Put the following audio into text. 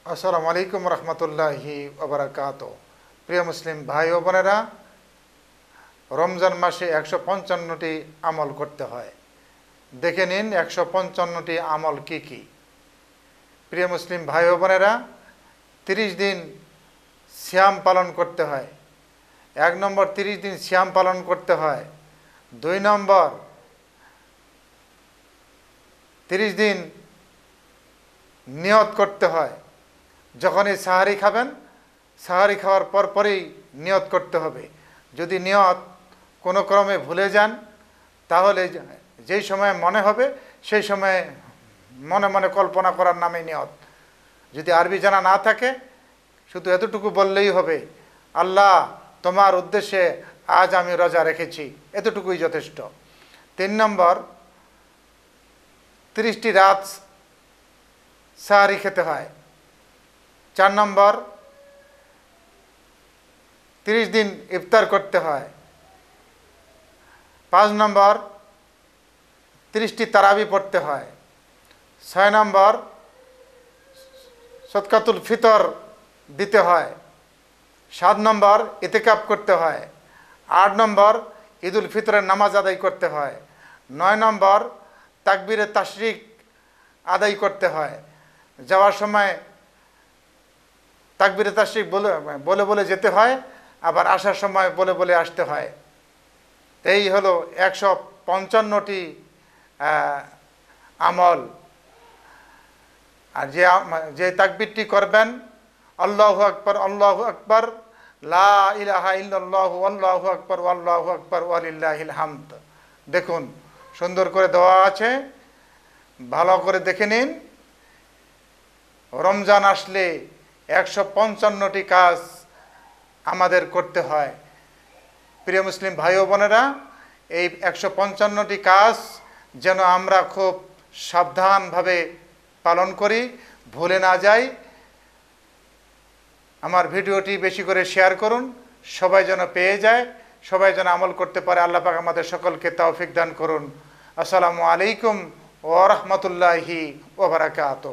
আসসালামু আলাইকুম রহমতুল্লাহি ওবারাকাত। প্রিয় মুসলিম ভাই ও বোনেরা, রমজান মাসে 155টি আমল করতে হয়। দেখে নিন 155টি আমল কি কি। প্রিয় মুসলিম ভাই ও বোনেরা, 30 দিন সিয়াম পালন করতে হয়। 1 নম্বর 30 দিন সিয়াম পালন করতে হয়। 2 নম্বর 30 দিন নিয়ত করতে হয়। যখনই সাহারি খাবেন, সাহারি খাওয়ার পরই নিয়ত করতে হবে। যদি নিয়ত কোনো ক্রমে ভুলে যান, তাহলে যেই সময় মনে হবে সেই সময়ে মনে মনে কল্পনা করার নামে নিয়ত। যদি আরবি জানা না থাকে, শুধু এতটুকু বললেই হবে, আল্লাহ তোমার উদ্দেশ্যে আজ আমি রোজা রেখেছি, এতটুকুই যথেষ্ট। 3 নম্বর 30টি রাত সাহারি খেতে হয়। 4 নম্বর 30 দিন ইফতার করতে হয়। 5 নম্বর 30টি তারাবি পড়তে হয়। 6 নম্বর সদকাতুল ফিতর দিতে হয়। 7 নম্বর ইতিকাফ করতে হয়। 8 নম্বর ঈদুল ফিতরের নামাজ আদায় করতে হয়। 9 নম্বর তাকবীরে তাশরিক আদায় করতে হয়। যাওয়ার সময় তাকবীরে তাশরিক বলে বলে যেতে হয়, আবার আসার সময় বলে বলে আসতে হয়। এই হলো 155টি আমল। আর যে তাকবীরটি করবেন, আল্লাহু আকবার আল্লাহু আকবার, লা ইলাহা ইল্লাল্লাহু আল্লাহু আকবার আল্লাহু আকবার ওয়ালিল্লাহিল হামদ। দেখুন, সুন্দর করে দেওয়া আছে, ভালো করে দেখে নিন। রমজান আসলে 155টি কাজ আমাদের করতে হয়। প্রিয় মুসলিম ভাই ও বোনেরা, এই 155টি কাজ যেন আমরা খুব সাবধানভাবে পালন করি, ভুলে না যাই। আমার ভিডিওটি বেশি করে শেয়ার করুন, সবাই যেন পেয়ে যায়, সবাই যেন আমল করতে পারে। আল্লাহ পাক আমাদের সকলকে তৌফিক দান করুন। আসসালামু আলাইকুম ওয়া রাহমাতুল্লাহি ওয়া বারাকাতুহু।